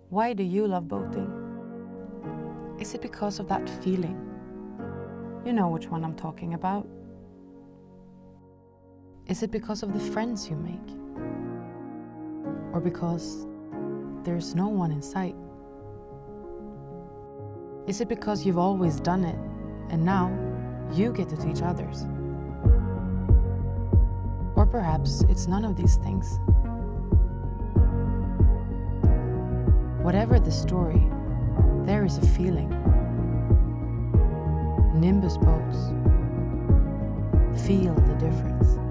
Why do you love boating? Is it because of that feeling? You know which one I'm talking about. Is it because of the friends you make? Or because there's no one in sight? Is it because you've always done it and now you get to teach others? Or perhaps it's none of these things. Whatever the story, there is a feeling. Nimbus Boats. Feel the difference.